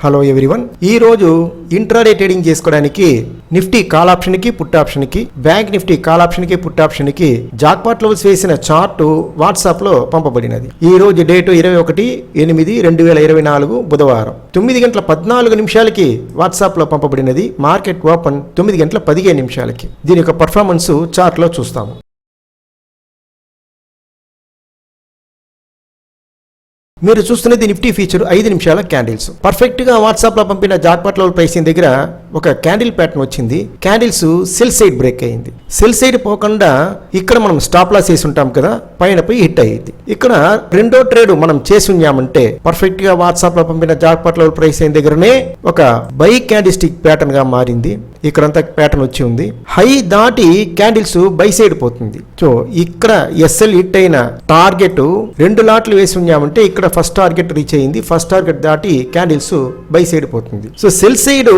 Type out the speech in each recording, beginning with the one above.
Hello everyone, ఈ రోజు intraday trading చేసుకోవడానికి నిఫ్టీ కాల్ ఆప్షన్ కి పుట్ ఆప్షన్ కి, బ్యాంక్ నిఫ్టీ కాల్ ఆప్షన్ కి పుట్ ఆప్షన్ కి జాక్పాట్ లెవెల్స్ వేసిన చార్ట్ వాట్సాప్ లో పంపబడినది. ఈ రోజు డేటు 21/8/2024 బుధవారం 9:14 వాట్సాప్ లో పంపబడినది. మార్కెట్ ఓపెన్ 9:15 దీని యొక్క పర్ఫార్మెన్స్ చార్ట్ లో చూస్తాము. మీరు చూస్తున్నది నిఫ్టీ ఫీచర్ 5 నిమిషాల క్యాండిల్స్. పర్ఫెక్ట్ గా వాట్సాప్ లో పంపిన జాక్పాట్ లెవెల్ ప్రైసింగ్ దగ్గర ఒక క్యాండిల్ ప్యాటర్న్ వచ్చింది. క్యాండిల్స్ సెల్ సైడ్ బ్రేక్ అయింది. సెల్ సైడ్ పోకుండా ఇక్కడ మనం స్టాప్ లాస్ వేసి ఉంటాం కదా, పైన పోయి హిట్ అయ్యింది. ఇక్కడ రెండో ట్రేడ్ మనం చేసి ఉన్నామంటే పర్ఫెక్ట్ గా వాట్సాప్ లో పంపిన జాక్పాట్ లెవెల్ ప్రైసింగ్ దగ్గరనే ఒక బై క్యాండిల్ స్టిక్ ప్యాటర్న్ గా మారింది. ఇక్కడంతా ప్యాటర్న్ వచ్చి ఉంది. హై దాటి క్యాండిల్స్ బై సైడ్ పోతుంది. సో ఇక్కడ ఎస్ఎల్ హిట్ అయిన టార్గెట్ 2 లాట్లు వేసి ఉన్నామంటే ఇక్కడ ఫస్ట్ టార్గెట్ రీచ్ అయింది. ఫస్ట్ టార్గెట్ దాటి క్యాండిల్స్ బై సైడ్ పోతుంది. సో సెల్ సైడ్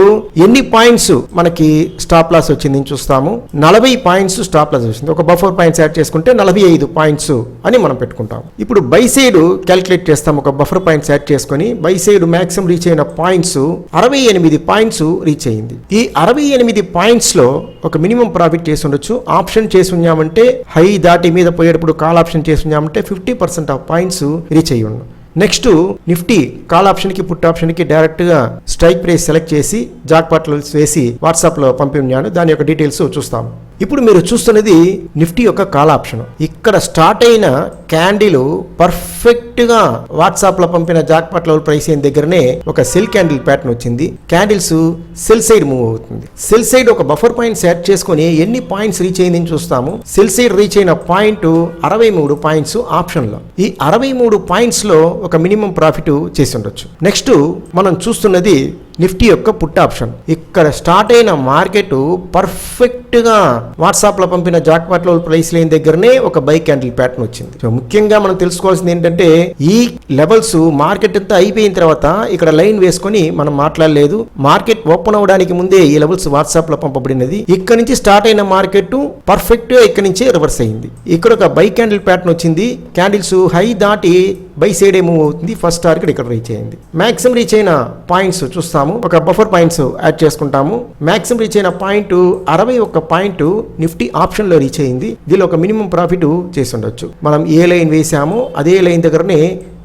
ఎన్ని పాయింట్స్ మనకి స్టాప్ లాస్ వచ్చింది చూస్తాము. 40 పాయింట్స్ స్టాప్ లాస్ వచ్చింది. ఒక బఫర్ పాయింట్స్ యాడ్ చేసుకుంటే 45 పాయింట్స్ అని మనం పెట్టుకుంటాం. ఇప్పుడు బై సైడ్ క్యాలిక్యులేట్ చేస్తాం. ఒక బఫర్ పాయింట్స్ యాడ్ చేసుకుని బై సైడ్ మాక్సిమం రీచ్ అయిన పాయింట్స్ 68 పాయింట్స్ రీచ్ అయింది. ఈ 68 పాయింట్స్ లో ఒక మినిమం ప్రాఫిట్ చేసి ఉండొచ్చు. ఆప్షన్ చేసి ఉన్నామంటే హై దాటి మీద పోయేటప్పుడు కాల్ ఆప్షన్ చేసి ఉన్నామంటే 50% ఆఫ్ పాయింట్స్ రీచ్ అయ్యి ఉన్నాం. నెక్స్ట్ నిఫ్టీ కాల్ ఆప్షన్ కి పుట్ ఆప్షన్ కి డైరెక్ట్ గా స్ట్రైక్ ప్రైస్ సెలెక్ట్ చేసి జాక్పాట్ లెవెల్స్ వేసి వాట్సాప్ లో పంపిణాను. దాని యొక్క డీటెయిల్స్ చూస్తాం. ఇప్పుడు మీరు చూస్తున్నది నిఫ్టీ యొక్క కాల్ ఆప్షన్. ఇక్కడ స్టార్ట్ అయిన క్యాండిల్ పర్ఫెక్ట్ గా వాట్సాప్ లో పంపిన జాక్పాట్ లెవెల్ ప్రైస్ అయిన దగ్గరనే ఒక సెల్ క్యాండిల్ ప్యాటర్న్ వచ్చింది. క్యాండిల్స్ సెల్ సైడ్ మూవ్ అవుతుంది. సెల్ సైడ్ ఒక బఫర్ పాయింట్స్ యాడ్ చేసుకుని ఎన్ని పాయింట్స్ రీచ్ అయిందని చూస్తాము. సెల్ సైడ్ రీచ్ అయిన పాయింట్ 63 పాయింట్స్ ఆప్షన్ లో. ఈ 63 పాయింట్స్ లో ఒక మినిమం ప్రాఫిట్ చేసి ఉండొచ్చు. నెక్స్ట్ మనం చూస్తున్నది నిఫ్టీ యొక్క పుట్ ఆప్షన్. ఇక్కడ స్టార్ట్ అయిన మార్కెట్ పర్ఫెక్ట్ గా వాట్సాప్ లో పంపిన జాక్పాట్ లెవెల్ ప్రైస్ లైన్ దగ్గరనే ఒక బై క్యాండిల్ ప్యాటర్న్ వచ్చింది. సో ముఖ్యంగా మనం తెలుసుకోవాల్సింది ఏంటంటే ఈ లెవెల్స్ మార్కెట్ అంతా అయిపోయిన తర్వాత ఇక్కడ లైన్ వేసుకొని మనం మాట్లాడలేదు. మార్కెట్ ఓపెన్ అవడానికి ముందే ఈ లెవెల్స్ వాట్సాప్ లో పంపబడినది. ఇక్కడ నుంచి స్టార్ట్ అయిన మార్కెట్ పర్ఫెక్ట్ గా ఇక్కడ నుంచే రివర్స్ అయింది. ఇక్కడ ఒక బై క్యాండిల్ ప్యాటర్న్ వచ్చింది. క్యాండిల్స్ హై దాటి బై సైడ్ మూవ్ అవుతుంది. ఫస్ట్ టార్గెట్ ఇక్కడ రీచ్ అయింది. మాక్సిమం రీచ్ అయిన పాయింట్స్ చూస్తాము. ఒక బఫర్ పాయింట్స్ యాడ్ చేసుకుంటాము. మాక్సిమం రీచ్ అయిన పాయింట్ 61 పాయింట్ నిఫ్టీ ఆప్షన్ లో రీచ్ అయింది. దీనిలో ఒక మినిమం ప్రాఫిట్ చేసి ఉండొచ్చు. మనం ఏ లైన్ వేసామో అదే లైన్ దగ్గరనే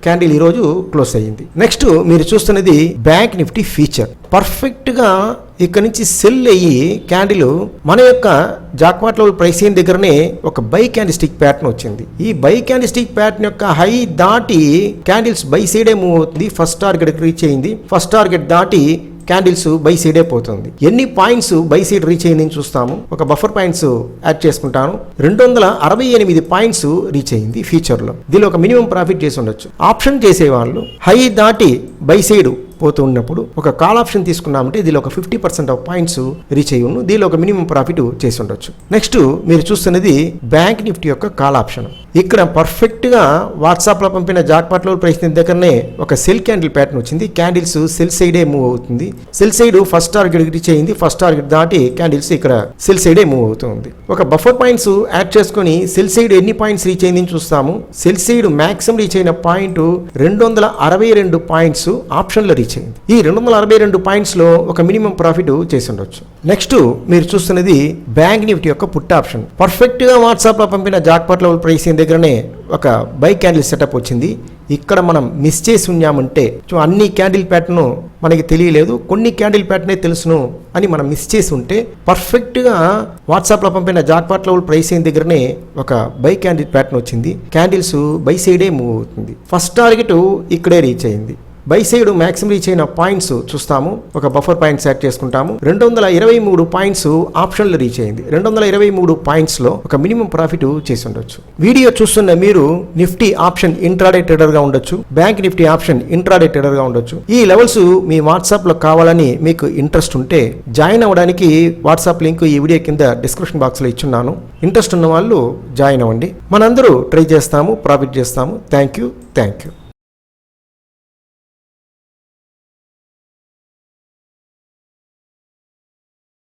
క్యాండిల్ ఈ రోజు క్లోజ్ అయ్యింది. నెక్స్ట్ మీరు చూస్తున్నది బ్యాంక్ నిఫ్టీ ఫీచర్. పర్ఫెక్ట్ గా ఇక్కడ నుంచి సెల్ అయ్యి క్యాండిల్ మన యొక్క జాక్పాట్ లెవెల్ ప్రైస్ అయిన దగ్గరనే ఒక బై క్యాండిల్ స్టిక్ ప్యాటర్న్ వచ్చింది. ఈ బై క్యాండిల్ స్టిక్ ప్యాటర్న్ యొక్క హై దాటి క్యాండిల్స్ బై సైడే మూవ్ అవుతుంది. ఫస్ట్ టార్గెట్ రీచ్ అయింది. ఫస్ట్ టార్గెట్ దాటి క్యాండిల్స్ బై సైడే పోతుంది. ఎన్ని పాయింట్స్ బై సైడ్ రీచ్ అయిందని చూస్తాము. ఒక బఫర్ పాయింట్స్ యాడ్ చేసుకుంటాను. 268 పాయింట్స్ రీచ్ అయింది ఫీచర్ లో. దీనిలో ఒక మినిమం ప్రాఫిట్ చేసి ఉండొచ్చు. ఆప్షన్ చేసేవాళ్ళు హై దాటి బై సైడ్ పోతూ ఉన్నప్పుడు ఒక కాల్ ఆప్షన్ తీసుకున్నామంటే దీనిలో ఒక 50% ఆఫ్ పాయింట్స్ రీచ్ అయ్యి ఉన్న. దీనిలో ఒక మినిమం ప్రాఫిట్ చేసి ఉండొచ్చు. నెక్స్ట్ మీరు చూస్తున్నది బ్యాంక్ నిఫ్టీ యొక్క కాల్ ఆప్షన్. ఇక్కడ పర్ఫెక్ట్ గా వాట్సాప్ లో పంపిన జాక్పాట్ లెవెల్ ప్రైస్ దగ్గరనే ఒక సెల్ క్యాండిల్ ప్యాటర్న్ వచ్చింది. క్యాండిల్స్ సెల్ సైడే మూవ్ అవుతుంది. Cell side first target reach అయింది. ఫస్ట్ టార్గెట్ దాటి క్యాండిల్స్ ఇక్కడ సెల్ సైడే మూవ్ అవుతుంది. ఒక బఫర్ పాయింట్స్ యాడ్ చేసుకుని సెల్ సైడ్ ఎన్ని పాయింట్స్ రీచ్ అయిందని చూస్తాము. సెల్ సైడ్ మాక్సిమం రీచ్ అయిన పాయింట్ 262 పాయింట్స్ ఆప్షన్ లో రీచ్ అయింది. ఈ 262 పాయింట్స్ లో ఒక మినిమం ప్రాఫిట్ చేసి ఉండొచ్చు. నెక్స్ట్ మీరు చూస్తున్నది బ్యాంక్ నిఫ్టీ యొక్క పుట్ ఆప్షన్. పర్ఫెక్ట్ గా వాట్సాప్ లో పంపిన జాక్పాట్ లెవెల్ ప్రైస్ దగ్గరనే ఒక బై క్యాండిల్ సెటప్ వచ్చింది. ఇక్కడ మనం మిస్ చేసి ఉన్నామంటే అన్ని క్యాండిల్ ప్యాటర్న్ మనకి తెలియలేదు, కొన్ని క్యాండిల్ ప్యాటర్నే తెలుసును అని మనం మిస్ చేసి ఉంటే పర్ఫెక్ట్ గా వాట్సాప్ లో పంపిన జాక్పాట్ లెవెల్ ప్రైస్ అయిన దగ్గరనే ఒక బై క్యాండిల్ ప్యాటర్న్ వచ్చింది. క్యాండిల్స్ బై సైడే మూవ్ అవుతుంది. ఫస్ట్ టార్గెట్ ఇక్కడే రీచ్ అయింది. బై సైడ్ మాక్సిమం రీచ్ అయిన పాయింట్స్ చూస్తాము. ఒక బఫర్ పాయింట్స్ యాడ్ చేసుకుంటాము. 223 పాయింట్స్ ఆప్షన్ లో రీచ్ అయింది. 223 పాయింట్స్ లో ఒక మినిమం ప్రాఫిట్ చేసి ఉండొచ్చు. వీడియో చూస్తున్న మీరు నిఫ్టీ ఆప్షన్ ఇంట్రాడే ట్రేడర్ గా ఉండొచ్చు. Bank Nifty option intraday trader గా ఉండొచ్చు. ఈ లెవెల్స్ మీ వాట్సాప్ లో కావాలని మీకు ఇంట్రెస్ట్ ఉంటే జాయిన్ అవ్వడానికి వాట్సాప్ లింక్ ఈ వీడియో కింద డిస్క్రిప్షన్ బాక్స్ లో ఇచ్చున్నాను. ఇంట్రెస్ట్ ఉన్న వాళ్ళు జాయిన్ అవ్వండి. మనందరూ ట్రై చేస్తాము, ప్రాఫిట్ చేస్తాము. Thank you.